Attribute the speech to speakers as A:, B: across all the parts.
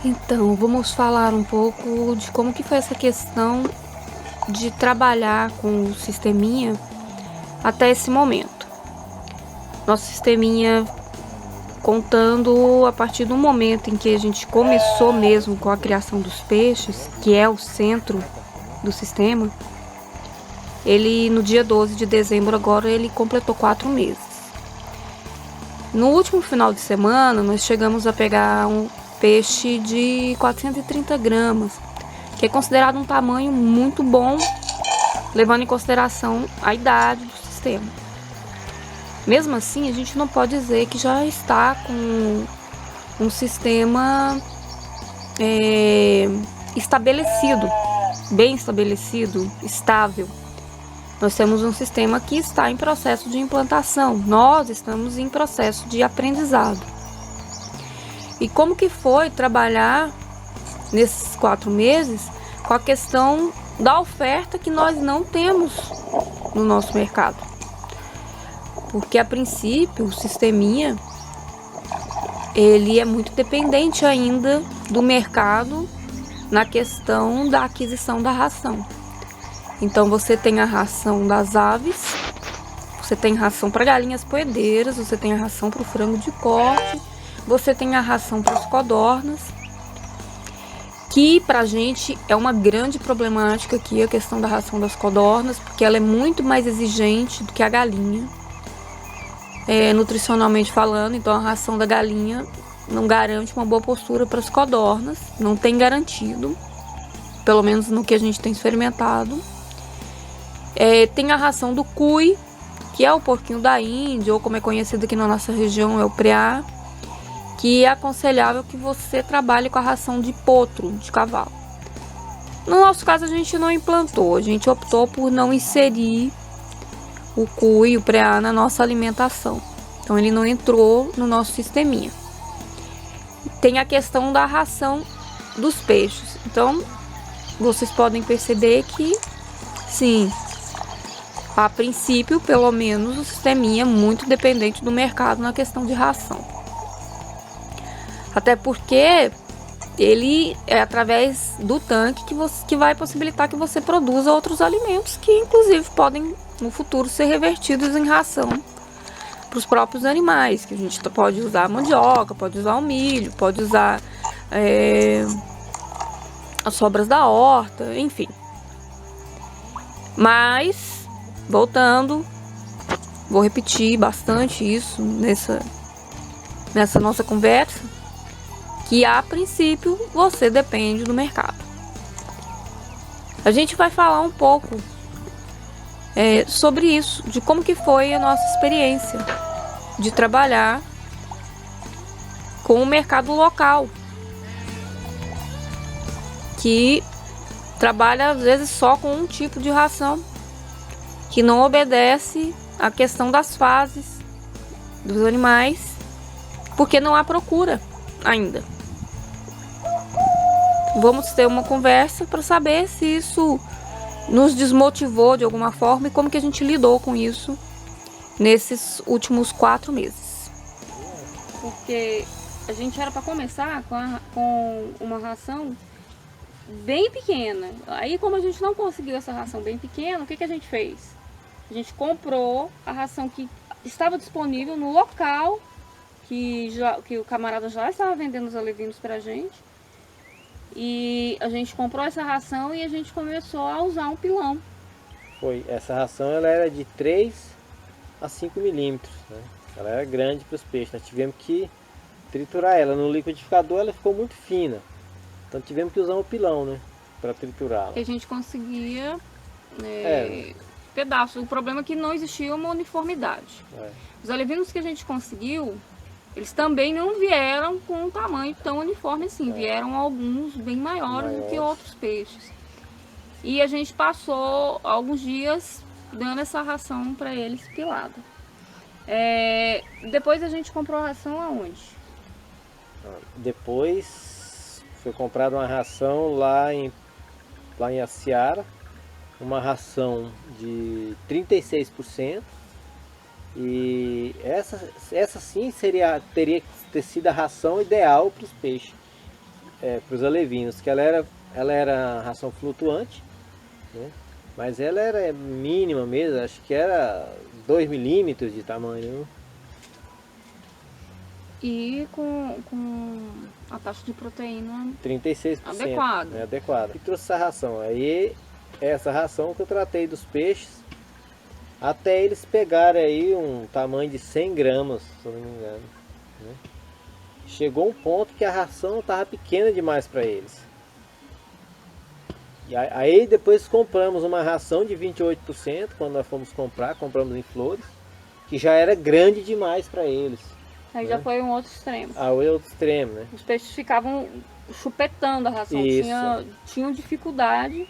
A: Então, vamos falar um pouco de como que foi essa questão de trabalhar com o sisteminha até esse momento. Nosso sisteminha, contando a partir do momento em que a gente começou mesmo com a criação dos peixes, que é o centro do sistema, ele no dia 12 de dezembro agora ele completou 4 meses. No último final de semana nós chegamos a pegar um peixe de 430 gramas, que é considerado um tamanho muito bom, levando em consideração a idade do sistema. Mesmo assim, a gente não pode dizer que já está com um sistema estabelecido, bem estabelecido, estável. Nós temos um sistema que está em processo de implantação, nós estamos em processo de aprendizado. E como que foi trabalhar nesses 4 meses com a questão da oferta que nós não temos no nosso mercado? Porque a princípio o sisteminha ele é muito dependente ainda do mercado na questão da aquisição da ração. Então você tem a ração das aves, você tem ração para galinhas poedeiras, você tem a ração para o frango de corte, você tem a ração para as codornas, que pra gente é uma grande problemática aqui a questão da ração das codornas, porque ela é muito mais exigente do que a galinha, nutricionalmente falando. Então a ração da galinha não garante uma boa postura para as codornas, não tem garantido, pelo menos no que a gente tem experimentado. Tem a ração do cui, que é o porquinho da Índia, ou como é conhecido aqui na nossa região, é o preá, que é aconselhável que você trabalhe com a ração de potro, de cavalo. No nosso caso, a gente não implantou, a gente optou por não inserir o cui, o preá na nossa alimentação. Então ele não entrou no nosso sisteminha. Tem a questão da ração dos peixes. Então, vocês podem perceber que, sim, a princípio, pelo menos, o sisteminha é muito dependente do mercado na questão de ração. Até porque ele é através do tanque que vai possibilitar que você produza outros alimentos que, inclusive, podem, no futuro, ser revertidos em ração para os próprios animais. Que a gente pode usar a mandioca, pode usar o milho, pode usar as sobras da horta, enfim. Mas, voltando, vou repetir bastante isso nessa nossa conversa, que a princípio você depende do mercado. A gente vai falar um pouco sobre isso, de como que foi a nossa experiência de trabalhar com o mercado local, que trabalha às vezes só com um tipo de ração, que não obedece à questão das fases dos animais, porque não há procura ainda. Vamos ter uma conversa para saber se isso nos desmotivou de alguma forma e como que a gente lidou com isso nesses últimos 4 meses. Porque a gente era para começar com uma ração bem pequena. Aí, como a gente não conseguiu essa ração bem pequena, o que a gente fez? A gente comprou a ração que estava disponível no local que o camarada já estava vendendo os alevinos pra gente. E a gente comprou essa ração e a gente começou a usar um pilão.
B: Essa ração ela era de 3 a 5 milímetros, né? Ela era grande para os peixes, nós tivemos que triturar ela. No liquidificador ela ficou muito fina, então tivemos que usar um pilão, né, para triturá-la.
A: Que a gente conseguia pedaços. O problema é que não existia uma uniformidade. Os alevinos que a gente conseguiu, eles também não vieram com um tamanho tão uniforme assim. Vieram alguns bem maiores do que outros peixes. E a gente passou alguns dias dando essa ração para eles pilada. Depois a gente comprou a ração aonde?
B: Depois foi comprada uma ração lá em Aciara, uma ração de 36%, E essa sim teria que ter sido a ração ideal para os peixes, para os alevinos, que ela era ração flutuante, né? Mas ela era mínima mesmo, acho que era 2 milímetros de tamanho.
A: E com a taxa de proteína
B: 36%.
A: adequada.
B: Né, adequada. E trouxe essa ração. Aí essa ração que eu tratei dos peixes, até eles pegarem aí um tamanho de 100 gramas, se eu não me engano. Né? Chegou um ponto que a ração estava pequena demais para eles. E aí depois compramos uma ração de 28%, quando nós fomos comprar, compramos em Flores, que já era grande demais para eles.
A: Aí já foi um outro extremo.
B: Ah, o outro extremo, né?
A: Os peixes ficavam chupetando a ração, tinham dificuldade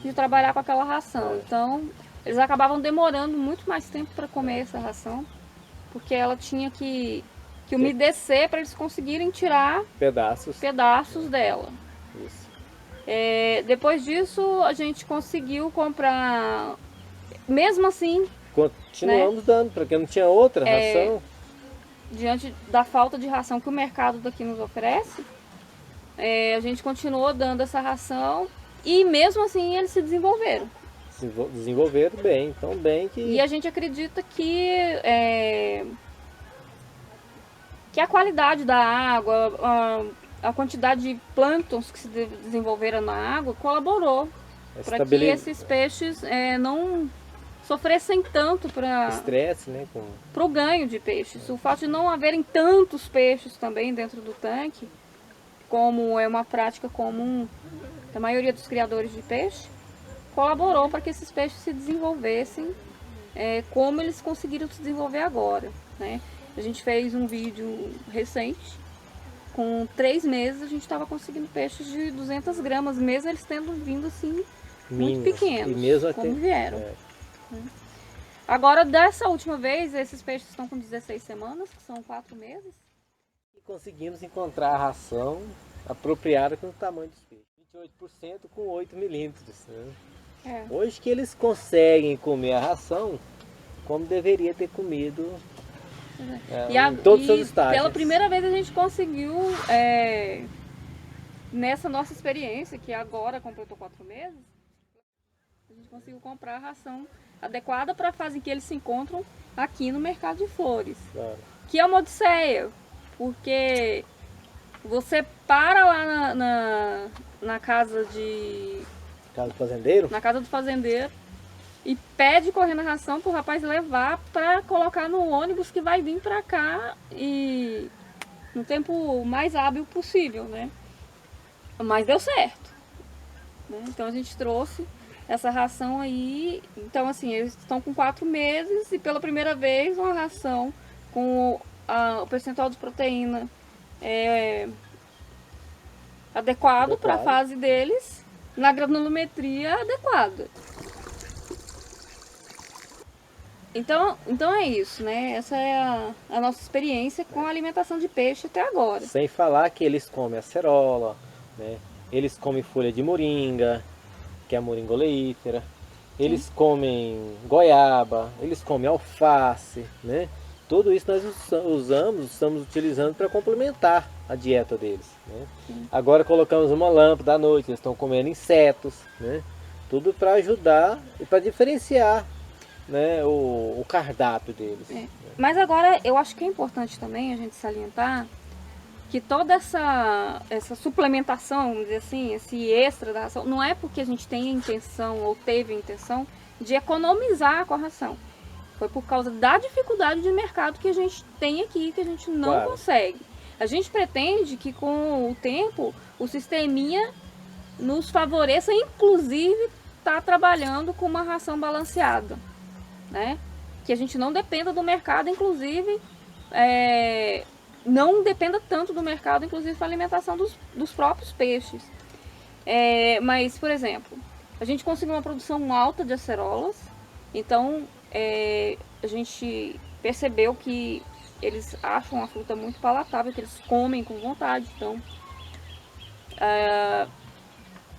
A: de trabalhar com aquela ração. Então, eles acabavam demorando muito mais tempo para comer essa ração, porque ela tinha que umedecer para eles conseguirem tirar pedaços dela.
B: Isso.
A: Depois disso, a gente conseguiu comprar, mesmo assim...
B: Continuamos dando, porque não tinha outra ração.
A: Diante da falta de ração que o mercado daqui nos oferece, a gente continuou dando essa ração e mesmo assim eles se desenvolveram.
B: Desenvolveram bem, tão bem que...
A: E a gente acredita que a qualidade da água, a quantidade de plânctons que se desenvolveram na água colaborou para que esses peixes não sofressem tanto para
B: estresse, né,
A: o ganho de peixes. O fato de não haverem tantos peixes também dentro do tanque, como é uma prática comum da maioria dos criadores de peixe, colaborou para que esses peixes se desenvolvessem como eles conseguiram se desenvolver agora, né? A gente fez um vídeo recente, com 3 meses a gente estava conseguindo peixes de 200 gramas, mesmo eles tendo vindo assim muito pequenos,
B: e mesmo
A: como vieram. Agora, dessa última vez, esses peixes estão com 16 semanas, que são 4 meses.
B: E conseguimos encontrar a ração apropriada com o tamanho dos peixes. 28% com 8 milímetros. Né? Hoje que eles conseguem comer a ração como deveria ter comido em todos os seus estágios.
A: Pela primeira vez a gente conseguiu, nessa nossa experiência, que agora completou 4 meses, a gente conseguiu comprar a ração adequada para a fase em que eles se encontram aqui no mercado de Flores. Que é uma odisseia, porque você para lá na casa
B: do fazendeiro?
A: Na casa do fazendeiro e pede correndo a ração para o rapaz levar para colocar no ônibus que vai vir para cá e no tempo mais hábil possível, né? Mas deu certo, né? Então a gente trouxe essa ração aí. Então assim, eles estão com 4 meses e pela primeira vez uma ração com o percentual de proteína adequado para a fase deles, na granulometria adequada. Então é isso, né? Essa é a nossa experiência com a alimentação de peixe até agora.
B: Sem falar que eles comem acerola, né? Eles comem folha de moringa, que é a moringa oleífera. Eles comem goiaba, eles comem alface, né? Tudo isso nós estamos utilizando para complementar a dieta deles. Né? Agora colocamos uma lâmpada à noite, eles estão comendo insetos, né? Tudo para ajudar e para diferenciar, né, o cardápio deles.
A: Mas agora eu acho que é importante também a gente salientar que toda essa suplementação, vamos dizer assim, esse extra da ração, não é porque a gente tem a intenção ou teve a intenção de economizar com a ração. Foi por causa da dificuldade de mercado que a gente tem aqui, que a gente não consegue. A gente pretende que com o tempo o sisteminha nos favoreça, inclusive tá trabalhando com uma ração balanceada, né? Que a gente não dependa do mercado, inclusive não dependa tanto do mercado, inclusive para a alimentação dos próprios peixes. Mas, por exemplo, a gente conseguiu uma produção alta de acerolas, então a gente percebeu que eles acham a fruta muito palatável, que eles comem com vontade, então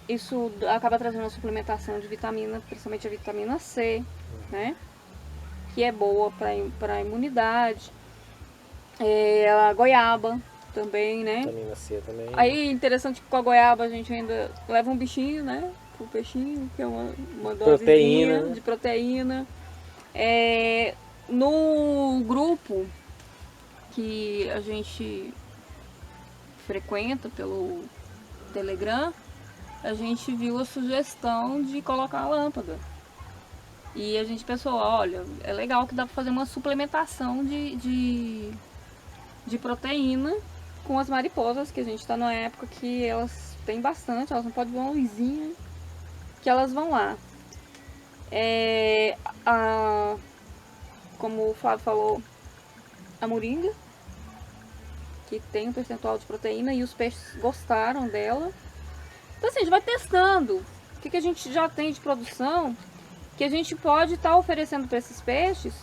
A: isso acaba trazendo uma suplementação de vitamina, principalmente a vitamina C, né? que é boa para a imunidade. A goiaba também, né?
B: Vitamina C também.
A: Aí, interessante que com a goiaba a gente ainda leva um bichinho, né? Um peixinho, que é uma dosezinha de proteína. No grupo que a gente frequenta pelo Telegram, a gente viu a sugestão de colocar a lâmpada. E a gente pensou, olha, é legal que dá para fazer uma suplementação de proteína com as mariposas, que a gente está numa época que elas têm bastante, elas não podem ver uma luzinha, que elas vão lá. Como o Flávio falou, a moringa, que tem um percentual de proteína e os peixes gostaram dela. Então assim, a gente vai testando o que a gente já tem de produção que a gente pode estar oferecendo para esses peixes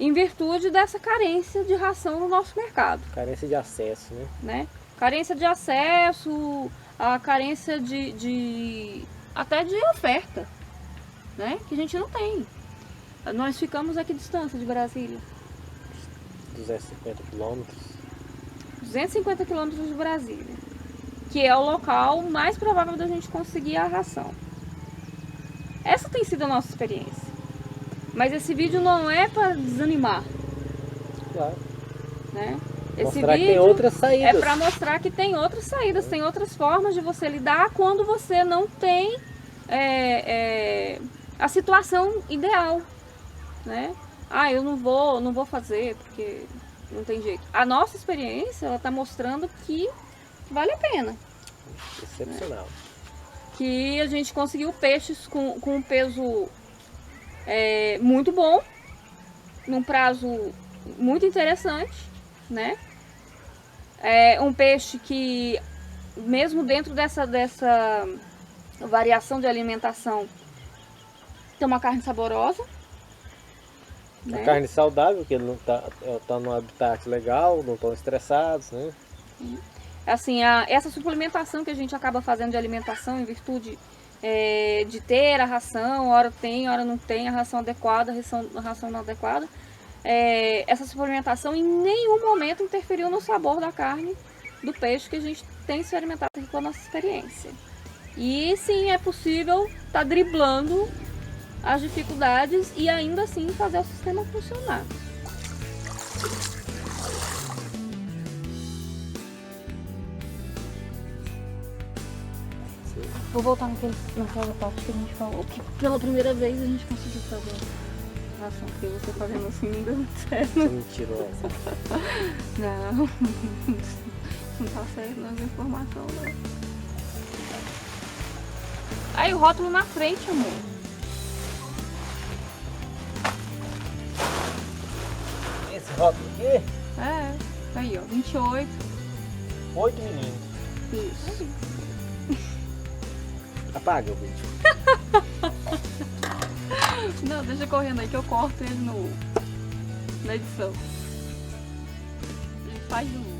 A: em virtude dessa carência de ração no nosso mercado.
B: Carência de acesso,
A: né? Carência de acesso, a carência até de oferta, né? Que a gente não tem. Nós ficamos aqui distância de Brasília.
B: 250 quilômetros.
A: 250 quilômetros de Brasília, que é o local mais provável da gente conseguir a ração. Essa tem sido a nossa experiência. Mas esse vídeo não é para desanimar.
B: Claro.
A: Né?
B: Esse vídeo que tem outras saídas.
A: É para mostrar que tem outras saídas, tem outras formas de você lidar quando você não tem a situação ideal. Né? Eu não vou fazer porque não tem jeito. A nossa experiência, ela está mostrando que vale a pena.
B: Excepcional.
A: Né? Que a gente conseguiu peixes com um peso muito bom, num prazo muito interessante, né? Um peixe que, mesmo dentro dessa variação de alimentação, tem uma carne saborosa.
B: Né? A carne saudável, que ele não tá num habitat legal, não estão estressados, né?
A: Assim, essa suplementação que a gente acaba fazendo de alimentação em virtude de ter a ração, hora tem, hora não tem, a ração adequada, a ração não adequada, essa suplementação em nenhum momento interferiu no sabor da carne do peixe que a gente tem experimentado aqui com a nossa experiência. E sim, é possível estar driblando as dificuldades e ainda assim fazer o sistema funcionar. Vou voltar naquela parte que a gente falou, que pela primeira vez a gente conseguiu fazer a ração, porque você fazendo assim não deu certo.
B: Você mentirosa.
A: Não, não tá certo nas informações, não. Aí o rótulo na frente, amor.
B: Esse rótulo aqui?
A: Aí ó, 28.
B: 8 milímetros.
A: Isso.
B: Apaga o vídeo.
A: Não, deixa correndo aí que eu corto ele na edição. A gente faz de novo.